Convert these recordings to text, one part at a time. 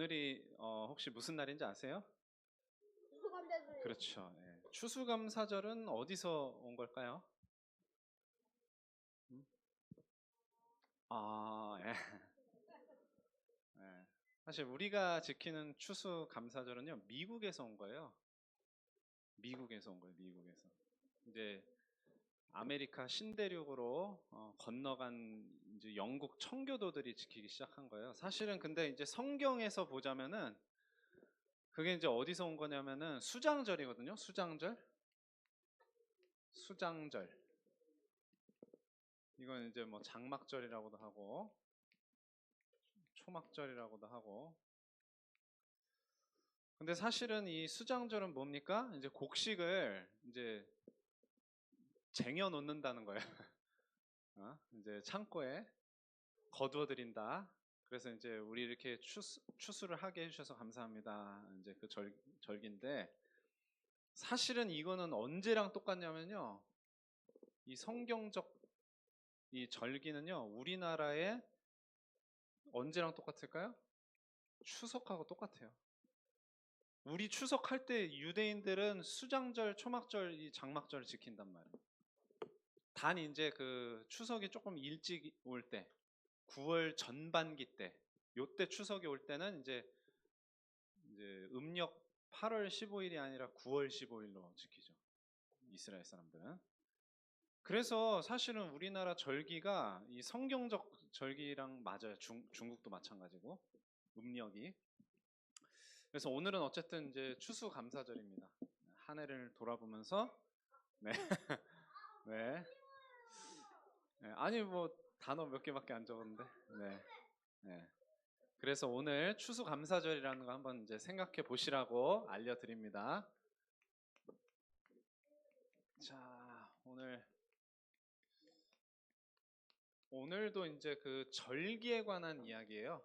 오늘이 혹시 무슨 날인지 아세요? 추수감사절. 그렇죠. 예. 추수감사절은 어디서 온 걸까요? 음? 아, 예. 예. 사실 우리가 지키는 추수감사절은요, 미국에서 온 거예요. 미국에서 온 거예요, 미국에서. 이제 아메리카 신대륙으로 건너간 이제 영국 청교도들이 지키기 시작한 거예요. 사실은 근데 이제 성경에서 보자면은 그게 이제 어디서 온 거냐면은 수장절이거든요. 수장절. 수장절. 이건 이제 뭐 장막절이라고도 하고 초막절이라고도 하고. 근데 사실은 이 수장절은 뭡니까? 이제 곡식을 이제 쟁여 놓는다는 거예요. 이제 창고에 거두어 드린다. 그래서 이제 우리 이렇게 추수를 하게 해주셔서 감사합니다. 이제 그 절기인데 사실은 이거는 언제랑 똑같냐면요. 이 성경적 이 절기는요. 우리나라의 언제랑 똑같을까요? 추석하고 똑같아요. 우리 추석할 때 유대인들은 수장절, 초막절, 이 장막절을 지킨단 말이에요. 단 이제 그 추석이 조금 일찍 올 때, 9월 전반기 때, 요때 추석이 올 때는 이제 음력 8월 15일이 아니라 9월 15일로 지키죠. 이스라엘 사람들은. 그래서 사실은 우리나라 절기가 이 성경적 절기랑 맞아요. 중국도 마찬가지고 음력이. 그래서 오늘은 어쨌든 이제 추수감사절입니다. 한 해를 돌아보면서 네. 네. 네. 아니 뭐 단어 몇 개밖에 안 적었는데. 네. 네. 그래서 오늘 추수감사절이라는 거 한번 이제 생각해 보시라고 알려드립니다. 자, 오늘도 이제 그 절기에 관한 이야기예요.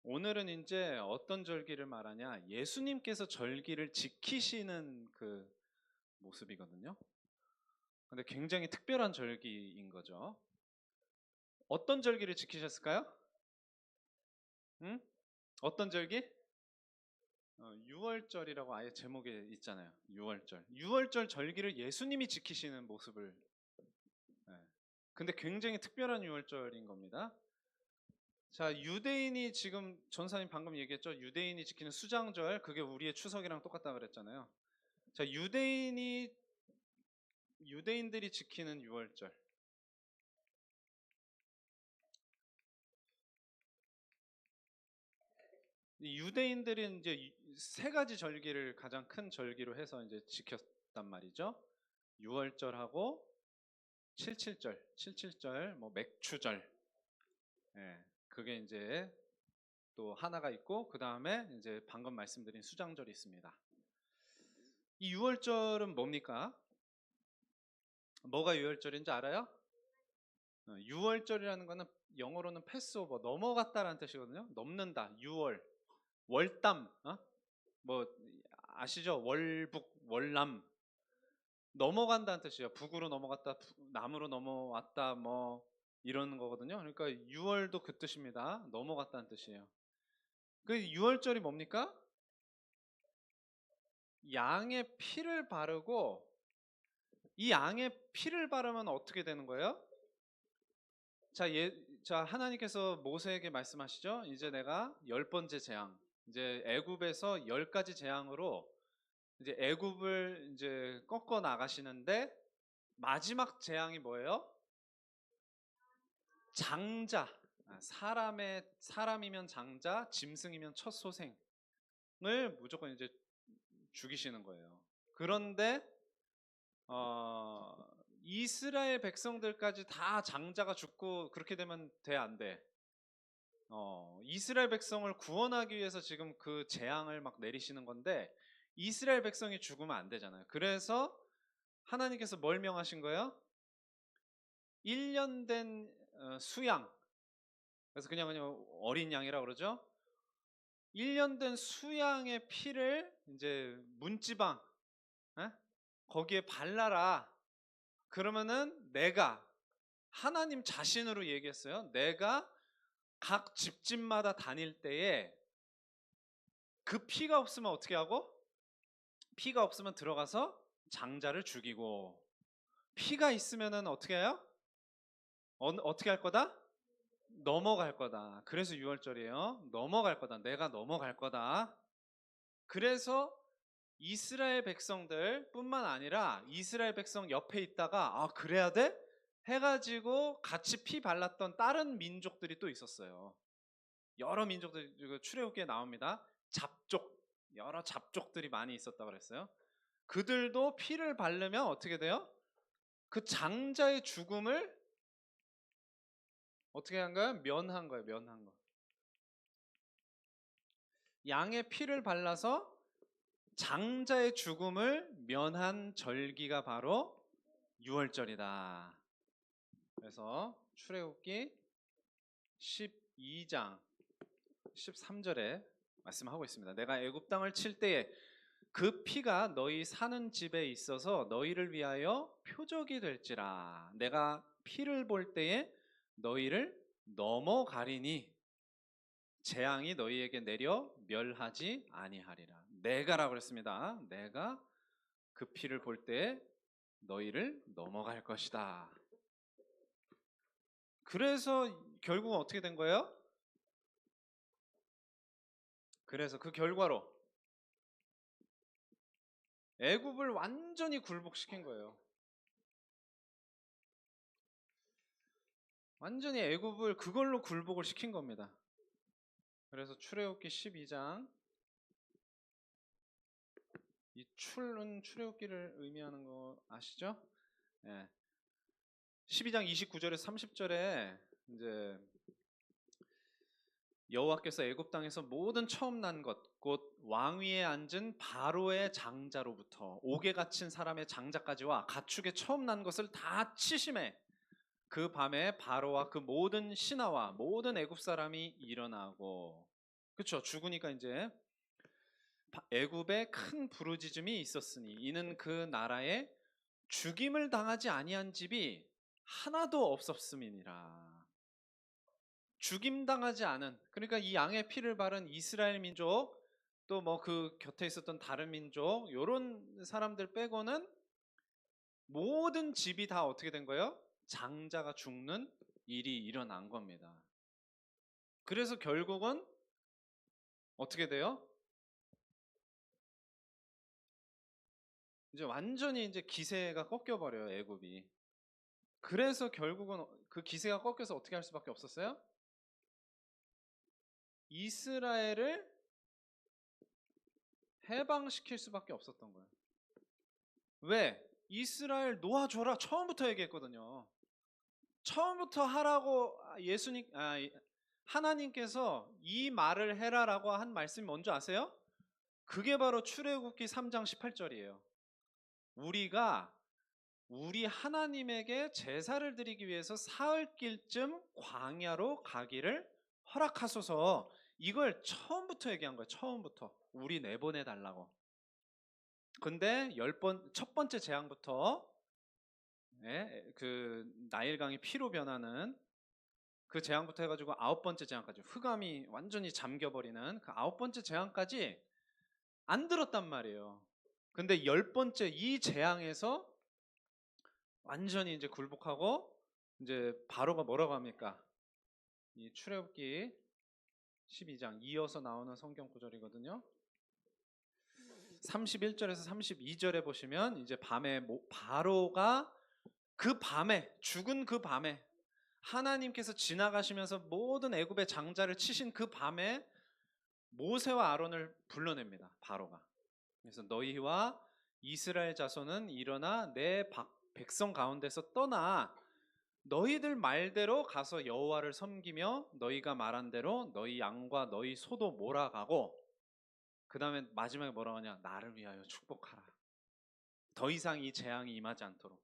오늘은 이제 어떤 절기를 말하냐? 예수님께서 절기를 지키시는 그 모습이거든요. 근데 굉장히 특별한 절기인 거죠. 어떤 절기를 지키셨을까요? 응? 어떤 절기? 6월절이라고 아예 제목에 있잖아요. 6월절. 6월절 절기를 예수님이 지키시는 모습을. 네. 근데 굉장히 특별한 6월절인 겁니다. 자, 유대인이 지금 전사님 방금 얘기했죠. 유대인이 지키는 수장절, 그게 우리의 추석이랑 똑같다 그랬잖아요. 자, 유대인들이 지키는 6월절. 유대인들은 이제 세 가지 절기를 가장 큰 절기로 해서 이제 지켰단 말이죠. 6월절하고 77절, 뭐 맥추절. 예, 그게 이제 또 하나가 있고 그 다음에 이제 방금 말씀드린 수장절이 있습니다. 이 6월절은 뭡니까? 뭐가 6월절인지 알아요? 6월절이라는 거는 영어로는 패스오버, 넘어갔다라는 뜻이거든요. 넘는다, 6월. 월담, 뭐 아시죠? 월북, 월남. 넘어간다는 뜻이에요. 북으로 넘어갔다, 남으로 넘어왔다, 뭐 이런 거거든요. 그러니까 6월도 그 뜻입니다. 넘어갔다는 뜻이에요. 그 6월절이 뭡니까? 양의 피를 바르고 이 양의 피를 바르면 어떻게 되는 거예요? 자, 하나님께서 모세에게 말씀하시죠. 이제 내가 10번째 재앙, 이제 애굽에서 10가지 재앙으로 이제 애굽을 이제 꺾어 나가시는데 마지막 재앙이 뭐예요? 장자. 사람이면 장자, 짐승이면 첫 소생을 무조건 이제 죽이시는 거예요. 그런데 이스라엘 백성들까지 다 장자가 죽고 그렇게 되면 돼, 안 돼? 이스라엘 백성을 구원하기 위해서 지금 그 재앙을 막 내리시는 건데 이스라엘 백성이 죽으면 안 되잖아요. 그래서 하나님께서 뭘 명하신 거예요? 1년 된 수양. 그래서 그냥 어린 양이라 그러죠. 1년 된 수양의 피를 이제 문지방 거기에 발라라. 그러면은 내가 하나님 자신으로 얘기했어요. 내가 각 집집마다 다닐 때에 그 피가 없으면 어떻게 하고? 피가 없으면 들어가서 장자를 죽이고, 피가 있으면은 어떻게 해요? 어떻게 할 거다? 넘어갈 거다. 그래서 6월절이에요. 넘어갈 거다. 내가 넘어갈 거다. 그래서 이스라엘 백성들 뿐만 아니라 이스라엘 백성 옆에 있다가 그래야 돼? 해가지고 같이 피 발랐던 다른 민족들이 또 있었어요. 여러 민족들 출애굽기에 나옵니다. 잡족, 여러 잡족들이 많이 있었다고 그랬어요. 그들도 피를 바르면 어떻게 돼요? 그 장자의 죽음을 어떻게 한 거예요? 면한 거예요. 면한 거. 양의 피를 발라서 장자의 죽음을 면한 절기가 바로 6월절이다. 그래서 출애굽기 12장 13절에 말씀하고 있습니다. 내가 애굽 땅을 칠 때에 그 피가 너희 사는 집에 있어서 너희를 위하여 표적이 될지라. 내가 피를 볼 때에 너희를 넘어가리니 재앙이 너희에게 내려 멸하지 아니하리라. 내가라고 그랬습니다. 내가 그 피를 볼 때에 너희를 넘어갈 것이다. 그래서 결국은 어떻게 된 거예요? 그래서 그 결과로 애굽을 완전히 굴복시킨 거예요. 완전히 애굽을 그걸로 굴복을 시킨 겁니다. 그래서 출애굽기 12장, 이 출은 출애굽기를 의미하는 거 아시죠? 예. 12장 29절에서 30절에 이제 여호와께서 애굽 땅에서 모든 처음 난 것, 곧 왕위에 앉은 바로의 장자로부터 옥에 갇힌 사람의 장자까지와 가축의 처음 난 것을 다 치심해. 그 밤에 바로와 그 모든 신하와 모든 애굽 사람이 일어나고, 그렇죠? 죽으니까 이제 애굽에 큰 부르짖음이 있었으니 이는 그 나라에 죽임을 당하지 아니한 집이 하나도 없었음이니라. 죽임 당하지 않은, 그러니까 이 양의 피를 바른 이스라엘 민족, 또 뭐 그 곁에 있었던 다른 민족, 요런 사람들 빼고는 모든 집이 다 어떻게 된 거예요? 장자가 죽는 일이 일어난 겁니다. 그래서 결국은 어떻게 돼요? 이제 완전히 이제 기세가 꺾여 버려요, 애굽이. 그래서 결국은 그 기세가 꺾여서 어떻게 할 수밖에 없었어요? 이스라엘을 해방시킬 수밖에 없었던 거예요. 왜? 이스라엘 놓아줘라 처음부터 얘기했거든요. 처음부터 하라고 하나님께서 이 말을 해라라고 한 말씀이 뭔지 아세요? 그게 바로 출애굽기 3장 18절이에요. 우리가 우리 하나님에게 제사를 드리기 위해서 사흘길쯤 광야로 가기를 허락하소서. 이걸 처음부터 얘기한 거예요. 처음부터 우리 내보내 달라고. 근데 첫 번째 재앙부터 그 나일강이 피로 변하는 그 재앙부터 해가지고 9번째 재앙까지, 흑암이 완전히 잠겨버리는 그 9번째 재앙까지 안 들었단 말이에요. 근데 10번째 이 재앙에서 완전히 이제 굴복하고, 이제 바로가 뭐라고 합니까? 이 출애굽기 12장 이어서 나오는 성경 구절이거든요. 31절에서 32절에 보시면 이제 밤에 바로가 죽은 그 밤에 하나님께서 지나가시면서 모든 애굽의 장자를 치신 그 밤에 모세와 아론을 불러냅니다. 바로가. 그래서 너희와 이스라엘 자손은 일어나 내 백성 가운데서 떠나 너희들 말대로 가서 여호와를 섬기며 너희가 말한 대로 너희 양과 너희 소도 몰아가고, 그 다음에 마지막에 뭐라고 하냐? 나를 위하여 축복하라. 더 이상 이 재앙이 임하지 않도록.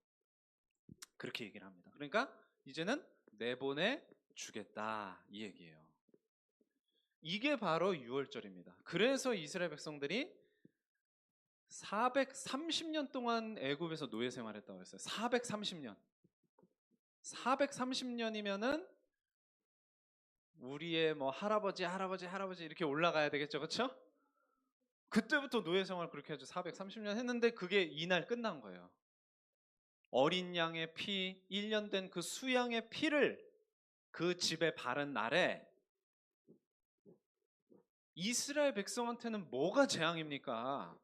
그렇게 얘기를 합니다. 그러니까 이제는 내보내 주겠다 이 얘기예요. 이게 바로 6월절입니다. 그래서 이스라엘 백성들이 430년 동안 애굽에서 노예 생활했다고 했어요. 430년. 430년이면은 우리의 뭐 할아버지 이렇게 올라가야 되겠죠, 그렇죠? 그때부터 노예 생활 그렇게 해서 430년 했는데 그게 이날 끝난 거예요. 어린 양의 피, 1년 된 그 수양의 피를 그 집에 바른 날에 이스라엘 백성한테는 뭐가 재앙입니까?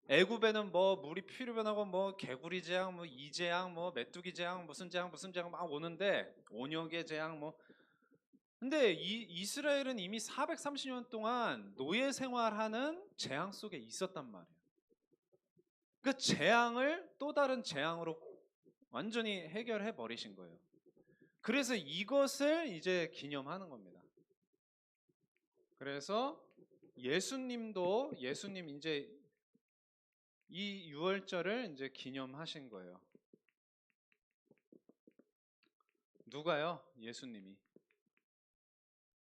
애굽에는 뭐 물이 피로 변하고 뭐 개구리 재앙, 뭐 이재앙, 뭐 메뚜기 재앙, 무슨 재앙 막 오는데 온역의 재앙 뭐. 근데 이스라엘은 이미 430년 동안 노예 생활하는 재앙 속에 있었단 말이에요. 그 재앙을 또 다른 재앙으로 완전히 해결해 버리신 거예요. 그래서 이것을 이제 기념하는 겁니다. 그래서 예수님 이제 이 유월절을 이제 기념하신 거예요. 누가요? 예수님이.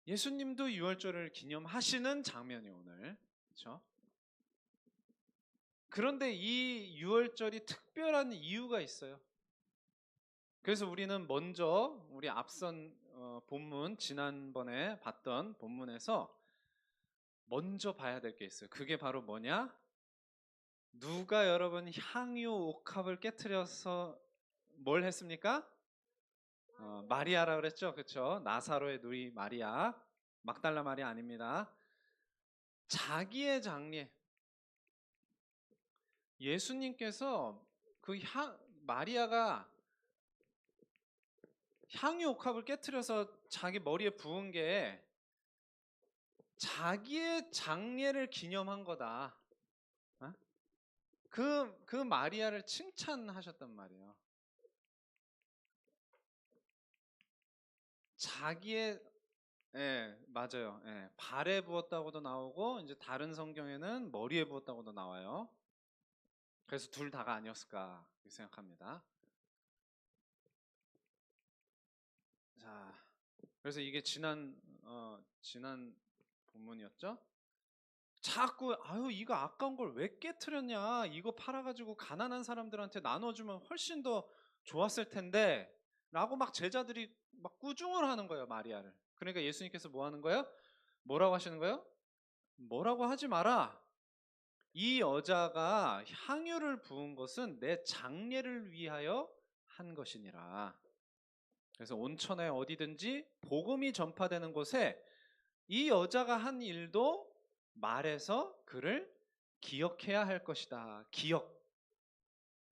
예수님도 유월절을 기념하시는 장면이 오늘. 그렇죠? 그런데 이 유월절이 특별한 이유가 있어요. 그래서 우리는 먼저 우리 앞선 본문 지난번에 봤던 본문에서 먼저 봐야 될 게 있어요. 그게 바로 뭐냐? 누가 여러분 향유 옥합을 깨트려서 뭘 했습니까? 마리아라 그랬죠, 그렇죠? 나사로의 누이 마리아, 막달라 마리아 아닙니다. 자기의 장례. 예수님께서 마리아가 향유 옥합을 깨트려서 자기 머리에 부은 게 자기의 장례를 기념한 거다. 어? 그 마리아를 칭찬하셨단 말이에요. 자기의 맞아요. 발에 부었다고도 나오고 이제 다른 성경에는 머리에 부었다고도 나와요. 그래서 둘 다가 아니었을까 생각합니다. 자, 그래서 이게 지난 본문이었죠. 자꾸 아유 이거 아까운 걸 왜 깨트렸냐? 이거 팔아가지고 가난한 사람들한테 나눠주면 훨씬 더 좋았을 텐데. 라고 막 제자들이 막 꾸중을 하는 거예요, 마리아를. 그러니까 예수님께서 뭐 하는 거예요? 뭐라고 하시는 거예요? 뭐라고 하지 마라. 이 여자가 향유를 부은 것은 내 장례를 위하여 한 것이니라. 그래서 온천에 어디든지 복음이 전파되는 곳에 이 여자가 한 일도 말해서 그를 기억해야 할 것이다. 기억.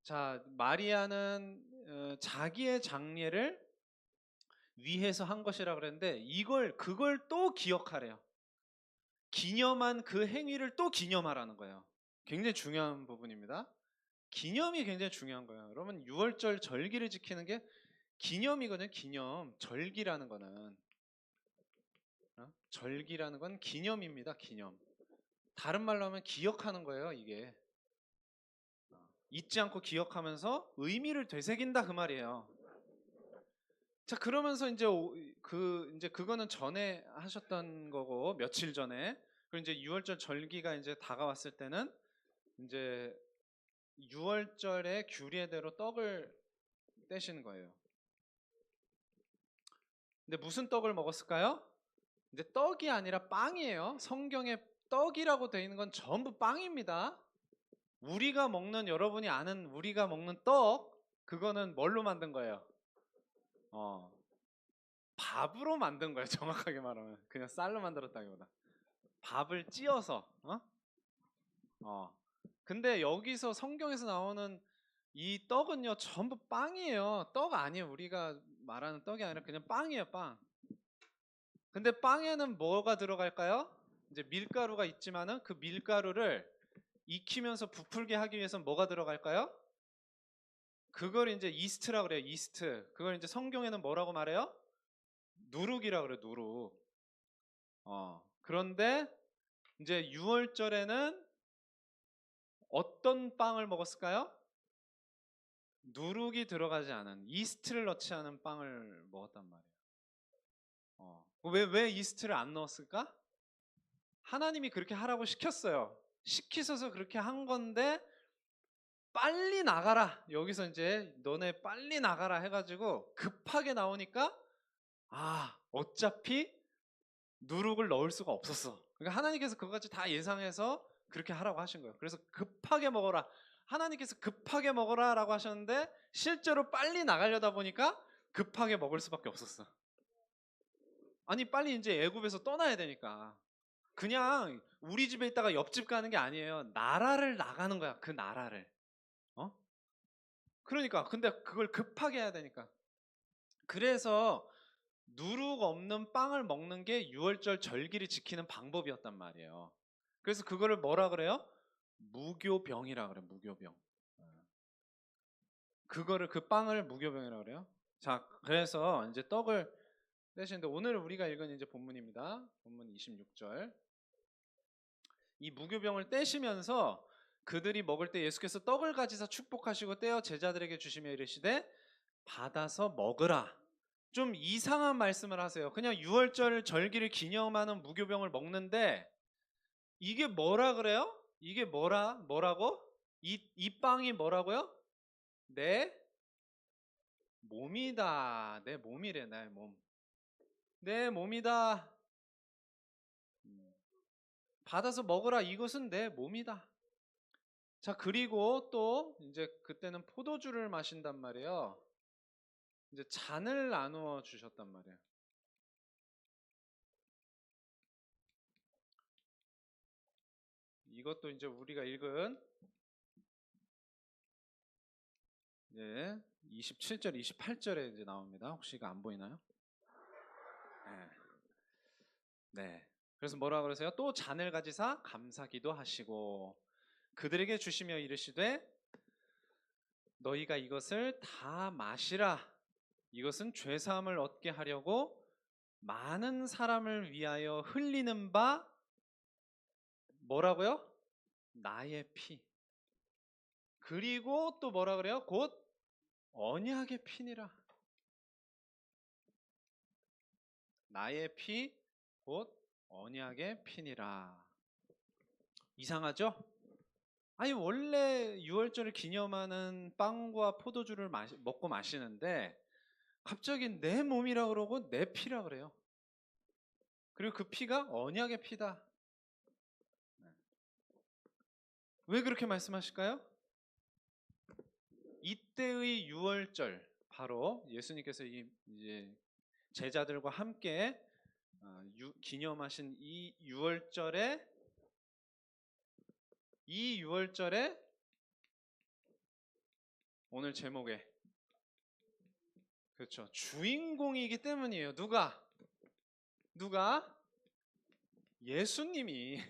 자, 마리아는 자기의 장례를 위해서 한 것이라 그랬는데 그걸 또 기억하래요. 기념한 그 행위를 또 기념하라는 거예요. 굉장히 중요한 부분입니다. 기념이 굉장히 중요한 거예요. 여러분 6월절 절기를 지키는 게 기념이거든요. 기념. 절기라는 거는 절기라는 건 기념입니다. 기념. 다른 말로 하면 기억하는 거예요. 이게 잊지 않고 기억하면서 의미를 되새긴다 그 말이에요. 자, 그러면서 이제 그거는 전에 하셨던 거고 며칠 전에. 그리고 이제 6월절 절기가 이제 다가왔을 때는 이제 6월절의 규례대로 떡을 떼시는 거예요. 근데 무슨 떡을 먹었을까요? 이제 떡이 아니라 빵이에요. 성경에 떡이라고 되어 있는 건 전부 빵입니다. 여러분이 아는 우리가 먹는 떡, 그거는 뭘로 만든 거예요? 밥으로 만든 거예요. 정확하게 말하면 그냥 쌀로 만들었다기보다 밥을 찧어서. 근데 여기서 성경에서 나오는 이 떡은요 전부 빵이에요. 떡 아니에요. 우리가 말하는 떡이 아니라 그냥 빵이에요. 빵. 근데 빵에는 뭐가 들어갈까요? 이제 밀가루가 있지만은 그 밀가루를 익히면서 부풀게 하기 위해서 뭐가 들어갈까요? 그걸 이제 이스트라고 그래요. 이스트. 그걸 이제 성경에는 뭐라고 말해요? 누룩이라고 그래요. 누룩. 그런데 이제 6월절에는 어떤 빵을 먹었을까요? 누룩이 들어가지 않은, 이스트를 넣지 않은 빵을 먹었단 말이에요. 왜 이스트를 안 넣었을까? 하나님이 그렇게 하라고 시켰어요. 시키셔서 그렇게 한 건데 빨리 나가라. 여기서 이제 너네 빨리 나가라 해가지고 급하게 나오니까 어차피 누룩을 넣을 수가 없었어. 그러니까 하나님께서 그것까지 다 예상해서 그렇게 하라고 하신 거예요. 그래서 급하게 먹어라. 하나님께서 급하게 먹어라라고 하셨는데 실제로 빨리 나가려다 보니까 급하게 먹을 수밖에 없었어. 아니 빨리 이제 애굽에서 떠나야 되니까. 그냥 우리 집에 있다가 옆집 가는 게 아니에요. 나라를 나가는 거야. 그 나라를. 그러니까 근데 그걸 급하게 해야 되니까. 그래서 누룩 없는 빵을 먹는 게 유월절 절기를 지키는 방법이었단 말이에요. 그래서 그거를 뭐라 그래요? 무교병이라 그래. 무교병. 그거를 그 빵을 무교병이라 그래요. 자, 그래서 이제 떡을 떼시는데 오늘 우리가 읽은 이제 본문입니다. 본문 26절. 이 무교병을 떼시면서 그들이 먹을 때 예수께서 떡을 가지사 축복하시고 떼어 제자들에게 주시며 이르시되 받아서 먹으라. 좀 이상한 말씀을 하세요. 그냥 유월절 절기를 기념하는 무교병을 먹는데 이게 뭐라 그래요? 이게 뭐라고? 이 빵이 뭐라고요? 내 몸이다. 내 몸이래. 내 몸. 내 몸이다. 받아서 먹으라. 이것은 내 몸이다. 자, 그리고 또 이제 그때는 포도주를 마신단 말이에요. 이제 잔을 나누어 주셨단 말이에요. 이것도 이제 우리가 읽은 27절, 28절에 이제 나옵니다. 혹시 이거 안 보이나요? 네. 네. 그래서 뭐라 그러세요? 또 잔을 가지사 감사기도 하시고 그들에게 주시며 이르시되 너희가 이것을 다 마시라. 이것은 죄 사함을 얻게 하려고 많은 사람을 위하여 흘리는 바 뭐라고요? 나의 피. 그리고 또 뭐라 그래요? 곧 언약의 피니라. 나의 피, 곧 언약의 피니라. 이상하죠? 아니 원래 유월절을 기념하는 빵과 포도주를 먹고 마시는데 갑자기 내 몸이라 그러고 내 피라 그래요. 그리고 그 피가 언약의 피다. 왜 그렇게 말씀하실까요? 이때의 유월절, 바로 예수님께서 이제 제자들과 함께 기념하신 이 유월절에 오늘 제목에 그렇죠. 주인공이기 때문이에요. 누가? 예수님이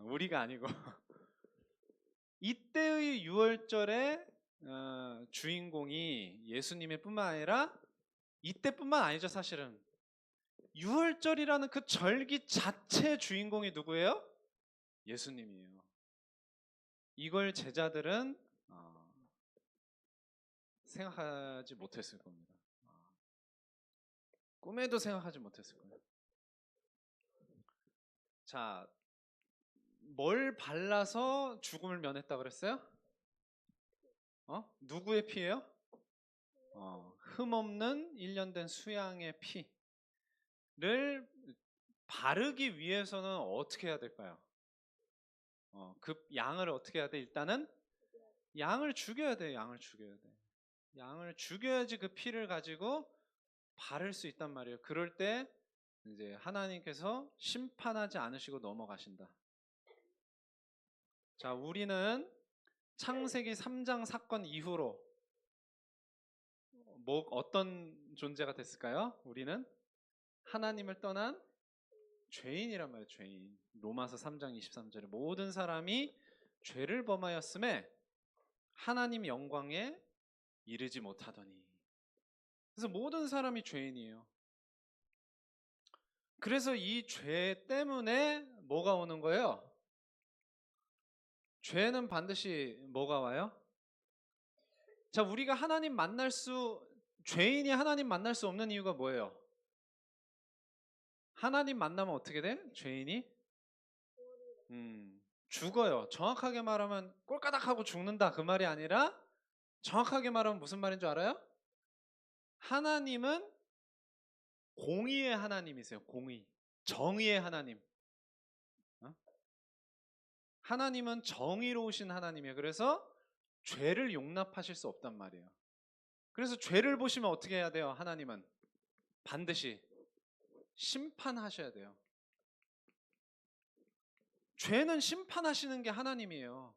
우리가 아니고 이때의 유월절의 주인공이 예수님의 뿐만 아니라 이때뿐만 아니죠. 사실은 유월절이라는 그 절기 자체의 주인공이 누구예요? 예수님이에요. 이걸 제자들은 생각하지 못했을 겁니다. 꿈에도 생각하지 못했을 거예요. 자, 뭘 발라서 죽음을 면했다 그랬어요? 누구의 피예요? 흠없는 1년 된 수양의 피를 바르기 위해서는 어떻게 해야 될까요? 그 양을 어떻게 해야 돼? 일단은 양을 죽여야 돼. 양을 죽여야지 그 피를 가지고 바를 수 있단 말이에요. 그럴 때 이제 하나님께서 심판하지 않으시고 넘어가신다. 자, 우리는 창세기 3장 사건 이후로 어떤 존재가 됐을까요? 우리는 하나님을 떠난 죄인이란 말이에요. 죄인. 로마서 3장 23절에 모든 사람이 죄를 범하였음에 하나님 영광에 이르지 못하더니. 그래서 모든 사람이 죄인이에요. 그래서 이 죄 때문에 뭐가 오는 거예요? 죄는 반드시 뭐가 와요? 자, 우리가 죄인이 하나님 만날 수 없는 이유가 뭐예요? 하나님 만나면 어떻게 돼? 죄인이? 죽어요. 정확하게 말하면 꼴까닥하고 죽는다 그 말이 아니라 정확하게 말하면 무슨 말인 줄 알아요? 하나님은 공의의 하나님이세요. 공의. 정의의 하나님. 어? 하나님은 정의로우신 하나님이에요. 그래서 죄를 용납하실 수 없단 말이에요. 그래서 죄를 보시면 어떻게 해야 돼요? 하나님은 반드시 심판하셔야 돼요. 죄는 심판하시는 게 하나님이에요.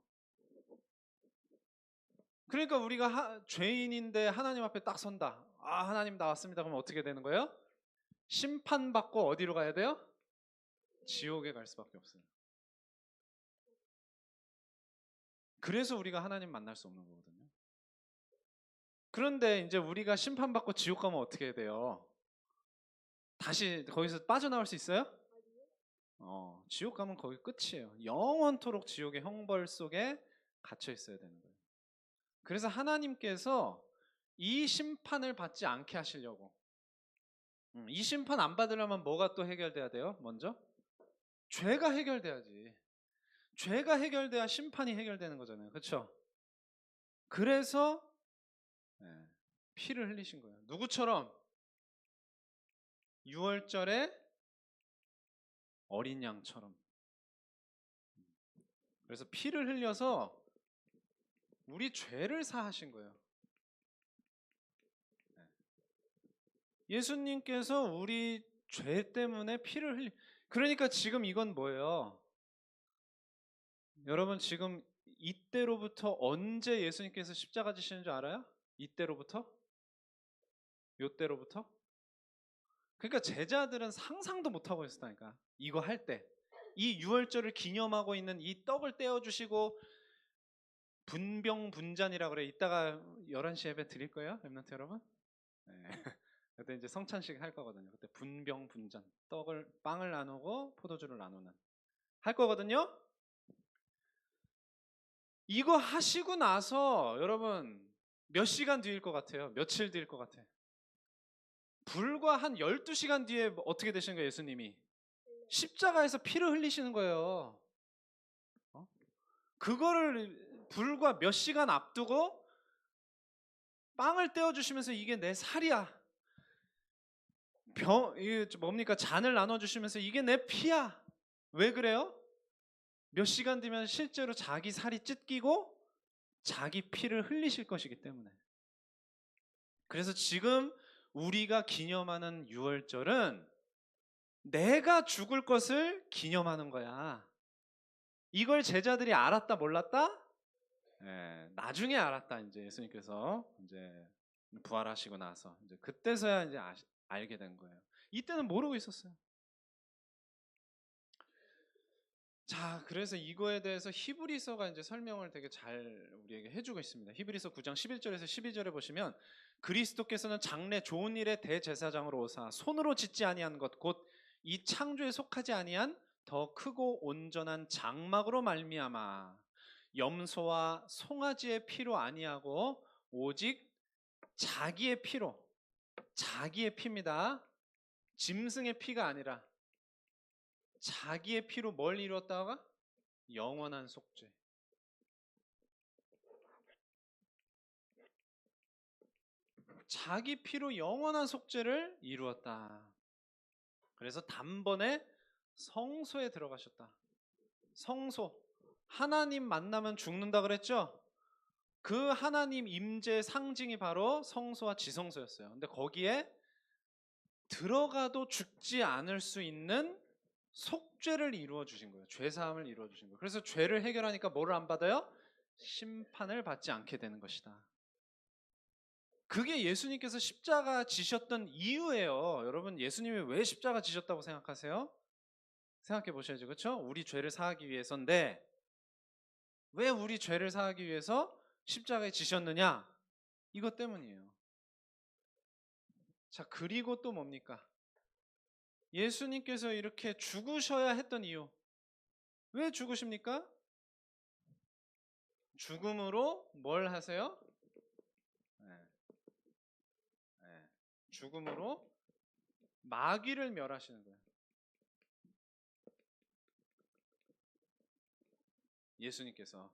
그러니까 우리가 죄인인데 하나님 앞에 딱 선다. 아, 하나님 나왔습니다. 그러면 어떻게 되는 거예요? 심판받고 어디로 가야 돼요? 지옥에 갈 수밖에 없어요. 그래서 우리가 하나님 만날 수 없는 거거든요. 그런데 이제 우리가 심판받고 지옥 가면 어떻게 돼요? 다시 거기서 빠져나올 수 있어요? 지옥 가면 거기 끝이에요. 영원토록 지옥의 형벌 속에 갇혀 있어야 되는 거예요. 그래서 하나님께서 이 심판을 받지 않게 하시려고, 이 심판 안 받으려면 뭐가 또 해결돼야 돼요? 먼저 죄가 해결돼야지. 죄가 해결돼야 심판이 해결되는 거잖아요. 그렇죠? 그래서 피를 흘리신 거예요. 누구처럼? 6월절에 어린 양처럼. 그래서 피를 흘려서 우리 죄를 사하신 거예요. 예수님께서 우리 죄 때문에 피를 흘리. 그러니까 지금 이건 뭐예요? 여러분 지금 이때로부터 언제 예수님께서 십자가 지시는 줄 알아요? 이때로부터? 요때로부터? 그러니까 제자들은 상상도 못 하고 있었다니까. 이거 할 때. 이 유월절을 기념하고 있는 이 떡을 떼어 주시고 분병분잔이라 그래. 이따가 11시 예배 드릴 거예요, 렘넌트 여러분. 네. 그때 이제 성찬식 할 거거든요. 그때 분병분잔, 빵을 나누고 포도주를 나누는 할 거거든요. 이거 하시고 나서 여러분 몇 시간 뒤일 것 같아요? 며칠 뒤일 것 같아요? 불과 한 12시간 뒤에 어떻게 되시는 거예요, 예수님이? 십자가에서 피를 흘리시는 거예요. 그거를 불과 몇 시간 앞두고 빵을 떼어주시면서 이게 내 살이야. 이게 뭡니까? 잔을 나눠주시면서 이게 내 피야. 왜 그래요? 몇 시간 뒤면 실제로 자기 살이 찢기고 자기 피를 흘리실 것이기 때문에. 그래서 지금 우리가 기념하는 유월절은 내가 죽을 것을 기념하는 거야. 이걸 제자들이 알았다 몰랐다? 나중에 알았다. 이제 예수님께서 이제 부활하시고 나서 이제 그때서야 이제 알게 된 거예요. 이때는 모르고 있었어요. 자, 그래서 이거에 대해서 히브리서가 이제 설명을 되게 잘 우리에게 해주고 있습니다. 히브리서 9장 11절에서 12절에 보시면 그리스도께서는 장래 좋은 일의 대제사장으로 오사 손으로 짓지 아니한 것 곧 이 창조에 속하지 아니한 더 크고 온전한 장막으로 말미암아 염소와 송아지의 피로 아니하고 오직 자기의 피로, 자기의 피입니다. 짐승의 피가 아니라 자기의 피로 뭘 이루었다가? 영원한 속죄. 자기 피로 영원한 속죄를 이루었다. 그래서 단번에 성소에 들어가셨다. 성소. 하나님 만나면 죽는다 그랬죠? 그 하나님 임재의 상징이 바로 성소와 지성소였어요. 근데 거기에 들어가도 죽지 않을 수 있는 속죄를 이루어 주신 거예요. 죄사함을 이루어 주신 거예요. 그래서 죄를 해결하니까 뭐를 안 받아요? 심판을 받지 않게 되는 것이다. 그게 예수님께서 십자가 지셨던 이유예요. 여러분 예수님이 왜 십자가 지셨다고 생각하세요? 생각해 보셔야죠. 그렇죠? 우리 죄를 사하기 위해서인데 왜 우리 죄를 사하기 위해서 십자가에 지셨느냐? 이것 때문이에요. 자, 그리고 또 뭡니까? 예수님께서 이렇게 죽으셔야 했던 이유. 왜 죽으십니까? 죽음으로 뭘 하세요? 죽음으로 마귀를 멸하시는 거예요. 예수님께서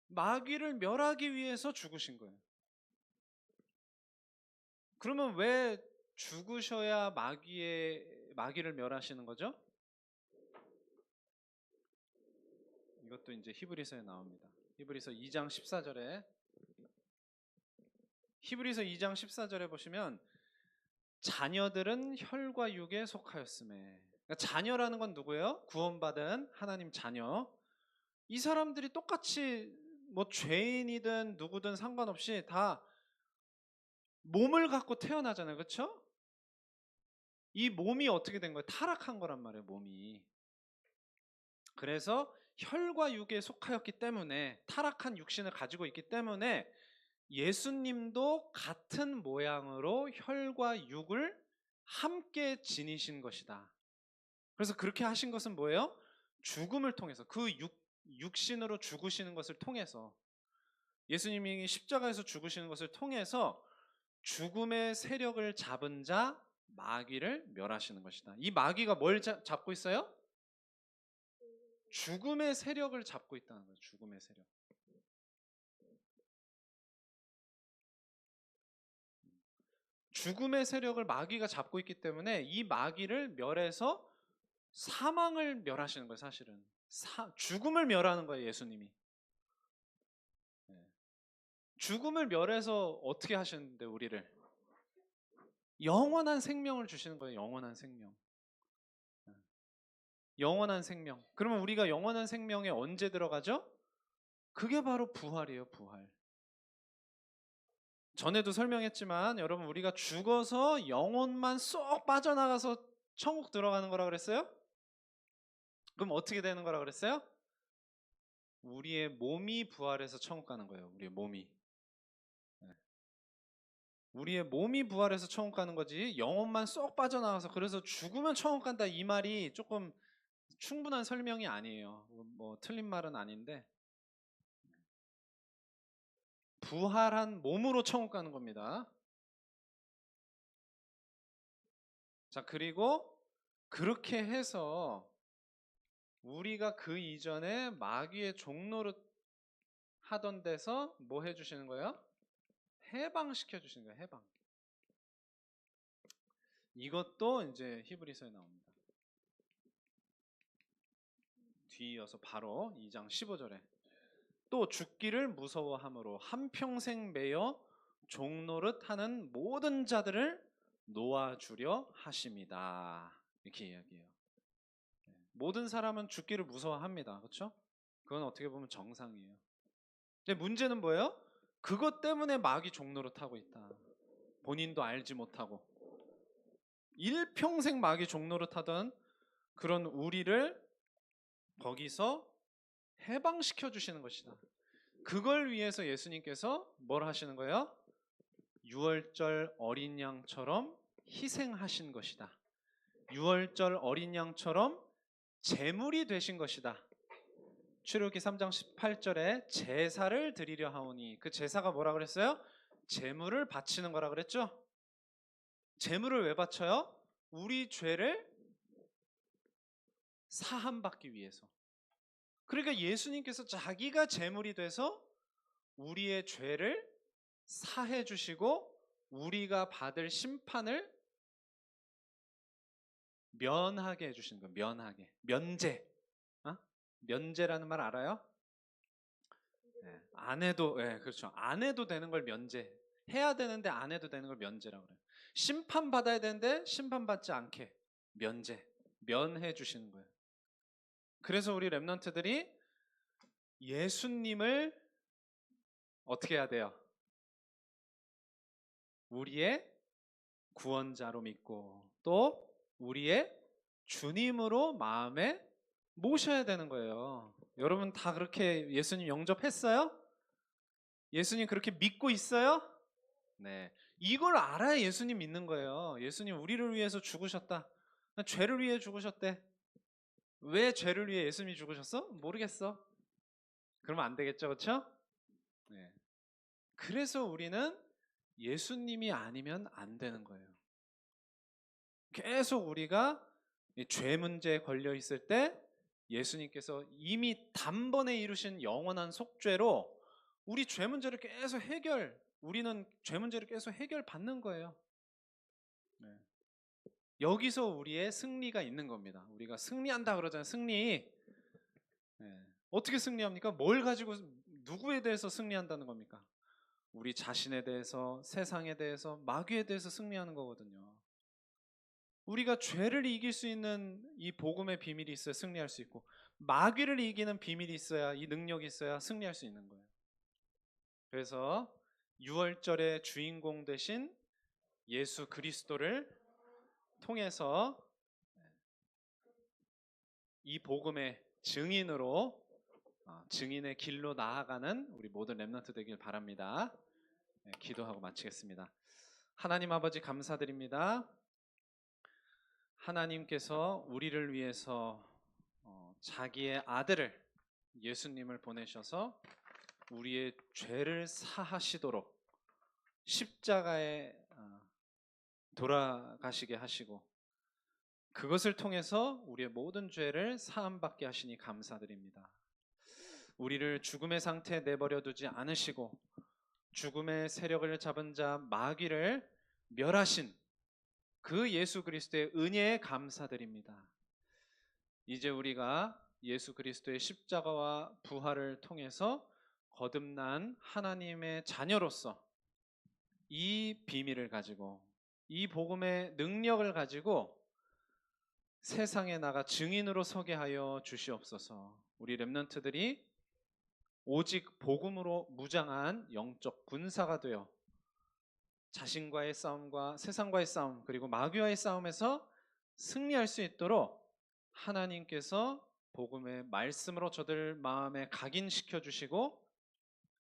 마귀를 멸하기 위해서 죽으신 거예요. 그러면 왜 죽으셔야 마귀를 멸하시는 거죠? 이것도 이제 히브리서에 나옵니다. 히브리서 2장 14절에 보시면 자녀들은 혈과 육에 속하였음에, 그러니까 자녀라는 건 누구예요? 구원받은 하나님 자녀. 이 사람들이 똑같이 뭐 죄인이든 누구든 상관없이 다 몸을 갖고 태어나잖아요. 그렇죠? 이 몸이 어떻게 된 거예요? 타락한 거란 말이에요, 몸이. 그래서 혈과 육에 속하였기 때문에, 타락한 육신을 가지고 있기 때문에 예수님도 같은 모양으로 혈과 육을 함께 지니신 것이다. 그래서 그렇게 하신 것은 뭐예요? 죽음을 통해서, 그 육신으로 죽으시는 것을 통해서, 예수님이 십자가에서 죽으시는 것을 통해서 죽음의 세력을 잡은 자 마귀를 멸하시는 것이다. 이 마귀가 뭘 잡고 있어요? 죽음의 세력을 잡고 있다는 거예요. 죽음의 세력. 죽음의 세력을 마귀가 잡고 있기 때문에 이 마귀를 멸해서 사망을 멸하시는 거예요. 사실은 죽음을 멸하는 거예요. 예수님이. 죽음을 멸해서 어떻게 하시는데, 우리를 영원한 생명을 주시는 거예요. 영원한 생명. 영원한 생명. 그러면 우리가 영원한 생명에 언제 들어가죠? 그게 바로 부활이에요. 부활. 전에도 설명했지만 여러분, 우리가 죽어서 영혼만 쏙 빠져나가서 천국 들어가는 거라 그랬어요? 그럼 어떻게 되는 거라 그랬어요? 우리의 몸이 부활해서 천국 가는 거예요. 우리의 몸이. 우리의 몸이 부활해서 천국 가는 거지, 영혼만 쏙 빠져나가서 그래서 죽으면 천국 간다, 이 말이 조금 충분한 설명이 아니에요. 뭐 틀린 말은 아닌데, 부활한 몸으로 천국 가는 겁니다. 자, 그리고 그렇게 해서 우리가 그 이전에 마귀의 종노릇 하던 데서 뭐 해주시는 거예요? 해방시켜 주시는 거예요. 해방. 이것도 이제 히브리서에 나옵니다. 뒤이어서 바로 2장 15절에 또 죽기를 무서워함으로 한평생 매여 종노릇하는 모든 자들을 놓아주려 하심이다. 이렇게 이야기해요. 모든 사람은 죽기를 무서워합니다. 그렇죠? 그건 어떻게 보면 정상이에요. 근데 문제는 뭐예요? 그것 때문에 마귀 종노릇하고 있다. 본인도 알지 못하고 일평생 마귀 종노릇하던 그런 우리를 거기서 해방시켜 주시는 것이다. 그걸 위해서 예수님께서 뭘 하시는 거예요? 유월절 어린 양처럼 희생하신 것이다. 유월절 어린 양처럼 제물이 되신 것이다. 출애굽기 3장 18절에 제사를 드리려 하오니, 그 제사가 뭐라 그랬어요? 제물을 바치는 거라 그랬죠? 제물을 왜 바쳐요? 우리 죄를 사함받기 위해서. 그러니까 예수님께서 자기가 제물이 돼서 우리의 죄를 사해 주시고 우리가 받을 심판을 면하게 해주시는 거예요. 면하게. 면제. 면제라는 말 알아요? 네. 안 해도, 네, 그렇죠. 안 해도 되는 걸 면제. 해야 되는데 안 해도 되는 걸 면제라고 그래요. 심판받아야 되는데 심판받지 않게 면제. 면해 주시는 거예요. 그래서 우리 렘넌트들이 예수님을 어떻게 해야 돼요? 우리의 구원자로 믿고 또 우리의 주님으로 마음에 모셔야 되는 거예요. 여러분 다 그렇게 예수님 영접했어요? 예수님 그렇게 믿고 있어요? 네. 이걸 알아야 예수님 믿는 거예요. 예수님 우리를 위해서 죽으셨다. 죄를 위해 죽으셨대. 왜 죄를 위해 예수님이 죽으셨어? 모르겠어. 그러면 안 되겠죠, 그렇죠? 네. 그래서 우리는 예수님이 아니면 안 되는 거예요. 계속 우리가 죄 문제에 걸려 있을 때 예수님께서 이미 단번에 이루신 영원한 속죄로 우리 죄 문제를 계속 우리는 죄 문제를 계속 해결받는 거예요. 네. 여기서 우리의 승리가 있는 겁니다. 우리가 승리한다 그러잖아요. 승리. 네. 어떻게 승리합니까? 뭘 가지고 누구에 대해서 승리한다는 겁니까? 우리 자신에 대해서, 세상에 대해서, 마귀에 대해서 승리하는 거거든요. 우리가 죄를 이길 수 있는 이 복음의 비밀이 있어야 승리할 수 있고, 마귀를 이기는 비밀이 있어야, 이 능력이 있어야 승리할 수 있는 거예요. 그래서 6월절의 주인공 되신 예수 그리스도를 통해서 이 복음의 증인의 길로 나아가는 우리 모든 렘넌트 되길 바랍니다. 네, 기도하고 마치겠습니다. 하나님 아버지 감사드립니다. 하나님께서 우리를 위해서 자기의 아들을, 예수님을 보내셔서 우리의 죄를 사하시도록 십자가에 돌아가시게 하시고, 그것을 통해서 우리의 모든 죄를 사함받게 하시니 감사드립니다. 우리를 죽음의 상태에 내버려 두지 않으시고 죽음의 세력을 잡은 자 마귀를 멸하신 그 예수 그리스도의 은혜에 감사드립니다. 이제 우리가 예수 그리스도의 십자가와 부활을 통해서 거듭난 하나님의 자녀로서 이 비밀을 가지고, 이 복음의 능력을 가지고 세상에 나가 증인으로 서게 하여 주시옵소서. 우리 렘넌트들이 오직 복음으로 무장한 영적 군사가 되어 자신과의 싸움과 세상과의 싸움, 그리고 마귀와의 싸움에서 승리할 수 있도록 하나님께서 복음의 말씀으로 저들 마음에 각인시켜 주시고,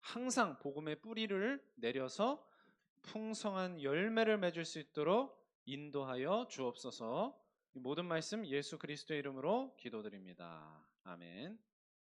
항상 복음의 뿌리를 내려서 풍성한 열매를 맺을 수 있도록 인도하여 주옵소서. 이 모든 말씀 예수 그리스도의 이름으로 기도드립니다. 아멘.